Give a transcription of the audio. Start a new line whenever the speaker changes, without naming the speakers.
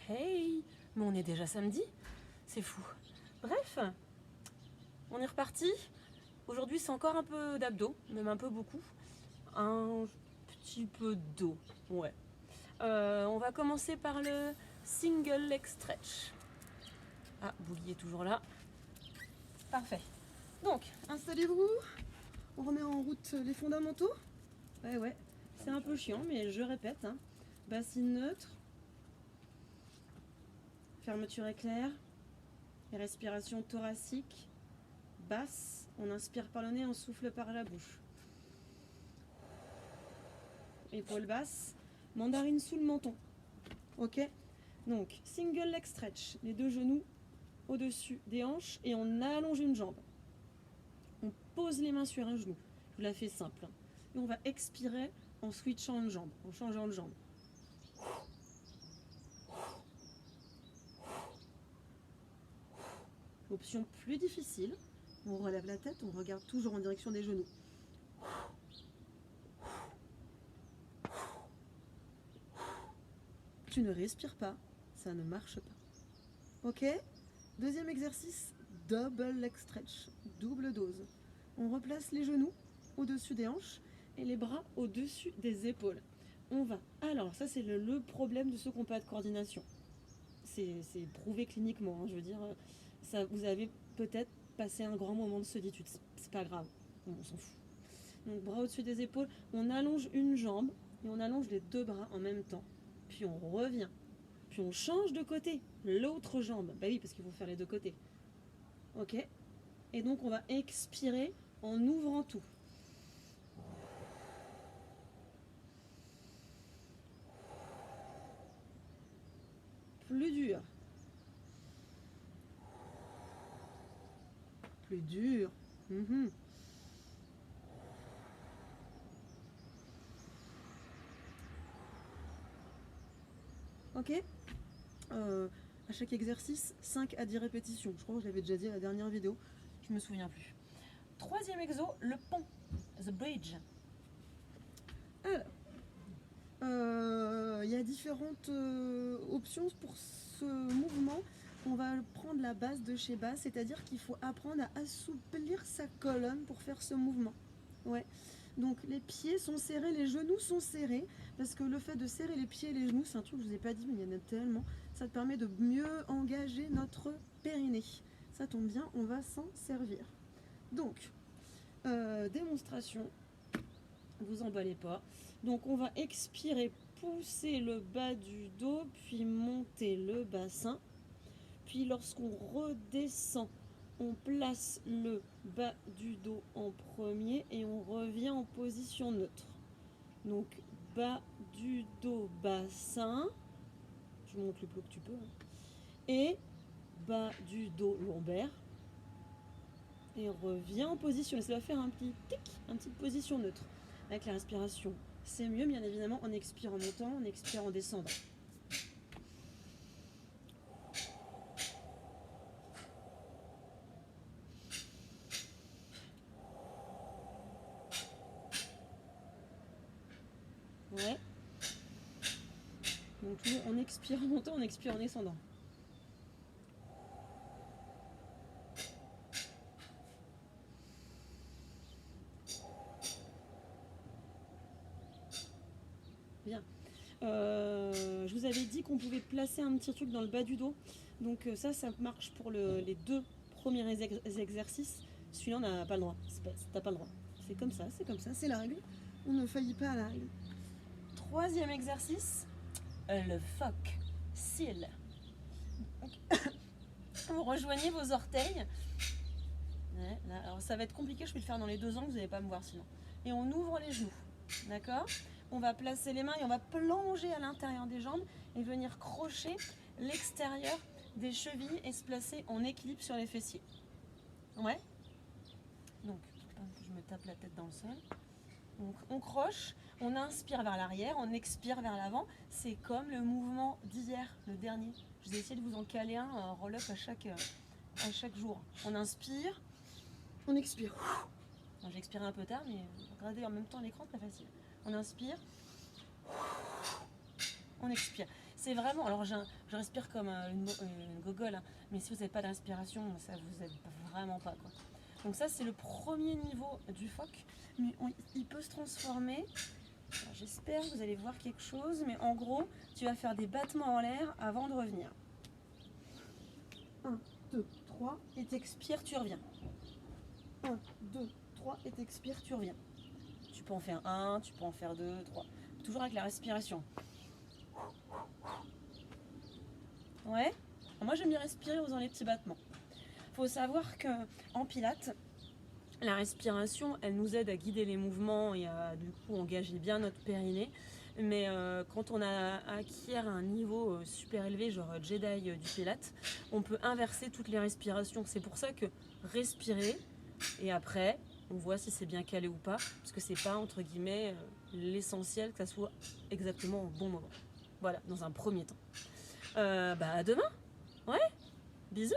Hey, mais on est déjà samedi. C'est fou. Bref, on est reparti. Aujourd'hui, c'est encore un peu d'abdos, même un peu beaucoup. Un petit peu d'eau, ouais. On va commencer par le single leg stretch. Ah, Bouli est toujours là. Parfait. Donc, installez-vous. On remet en route les fondamentaux. Ouais. C'est un peu chiant, mais je répète. Bassine neutre. Fermeture éclair. Et respiration thoracique. Basse. On inspire par le nez, on souffle par la bouche. Épaule basse. Mandarine sous le menton. Ok. Donc, single leg stretch. Les deux genoux au-dessus des hanches et on allonge une jambe. On pose les mains sur un genou. Je vous la fais simple. Et on va expirer en switchant une jambe, en changeant de jambe. Option plus difficile. On relève la tête, on regarde toujours en direction des genoux. Tu ne respires pas, ça ne marche pas. Ok? Deuxième exercice, double leg stretch, double dose. On replace les genoux au-dessus des hanches et les bras au-dessus des épaules. On va. Alors, ça, c'est le problème de ceux qui n'ont pas de coordination. C'est prouvé cliniquement. Je veux dire, ça, vous avez peut-être passé un grand moment de solitude. C'est pas grave. On s'en fout. Donc, bras au-dessus des épaules. On allonge une jambe et on allonge les deux bras en même temps. Puis on revient. Puis on change de côté. L'autre jambe. Bah oui, parce qu'il faut faire les deux côtés. Ok? Et donc, on va expirer en ouvrant tout. Plus dur. Plus dur. Ok. À chaque exercice, 5 à 10 répétitions. Je crois que je l'avais déjà dit à la dernière vidéo. Je me souviens plus. Troisième exo, le pont. The bridge. Alors, il y a différentes options pour ce mouvement. On va prendre la base de chez base, c'est-à-dire qu'il faut apprendre à assouplir sa colonne pour faire ce mouvement. Ouais. Donc les pieds sont serrés, les genoux sont serrés, parce que le fait de serrer les pieds et les genoux, c'est un truc que je vous ai pas dit, mais il y en a tellement. Ça te permet de mieux engager notre périnée. Ça tombe bien, on va s'en servir. Donc, démonstration. Vous emballez pas. Donc on va expirer, pousser le bas du dos, puis monter le bassin. Puis lorsqu'on redescend, on place le bas du dos en premier et on revient en position neutre. Donc bas du dos, bassin. Tu montes le plus que tu peux. Et bas du dos, lombaire. Et on revient en position. Et ça va faire un petit tic, une petite position neutre. Avec la respiration, c'est mieux, bien évidemment. On expire en montant, on expire en descendant. Ouais. Donc on expire en montant, on expire en descendant. Bien. Je vous avais dit qu'on pouvait placer un petit truc dans le bas du dos. Donc ça marche pour les deux premiers exercices. Celui-là, on n'a pas le droit. T'as pas le droit. C'est comme ça, c'est la règle. On ne faillit pas à la règle. Troisième exercice, le foc, seal. Vous rejoignez vos orteils. Ouais, là, alors ça va être compliqué, je vais le faire dans les 2 angles, vous n'allez pas me voir sinon. Et on ouvre les genoux, d'accord? On va placer les mains et on va plonger à l'intérieur des jambes et venir crocher l'extérieur des chevilles et se placer en équilibre sur les fessiers. Ouais? Donc, je me tape la tête dans le sol. Donc, on croche, on inspire vers l'arrière, on expire vers l'avant. C'est comme le mouvement d'hier, le dernier. Je vais essayer de vous en caler un roll-up à chaque jour. On inspire, on expire. J'ai expiré un peu tard, mais regardez en même temps l'écran, très facile. On inspire, on expire.
C'est vraiment, alors je respire comme une gogole, hein, mais si vous n'avez pas de respiration, ça vous aide vraiment pas, quoi. Donc ça, c'est le premier niveau du phoque, mais il peut se transformer. J'espère que vous allez voir quelque chose, mais en gros, tu vas faire des battements en l'air avant de revenir. 1, 2, 3, et t'expires, tu reviens. 1, 2, 3, et t'expires, tu reviens. Tu peux en faire 1, tu peux en faire 2, 3. Toujours avec la respiration. Ouais. Moi, j'aime bien respirer en faisant les petits battements. Faut savoir qu'en pilates, la respiration, elle nous aide à guider les mouvements et à du coup engager bien notre périnée. Mais quand on a acquis un niveau super élevé, genre Jedi du Pilates, on peut inverser toutes les respirations. C'est pour ça que respirer et après, on voit si c'est bien calé ou pas, parce que c'est pas entre guillemets l'essentiel que ça soit exactement au bon moment. Voilà, dans un premier temps. À demain. Ouais, bisous.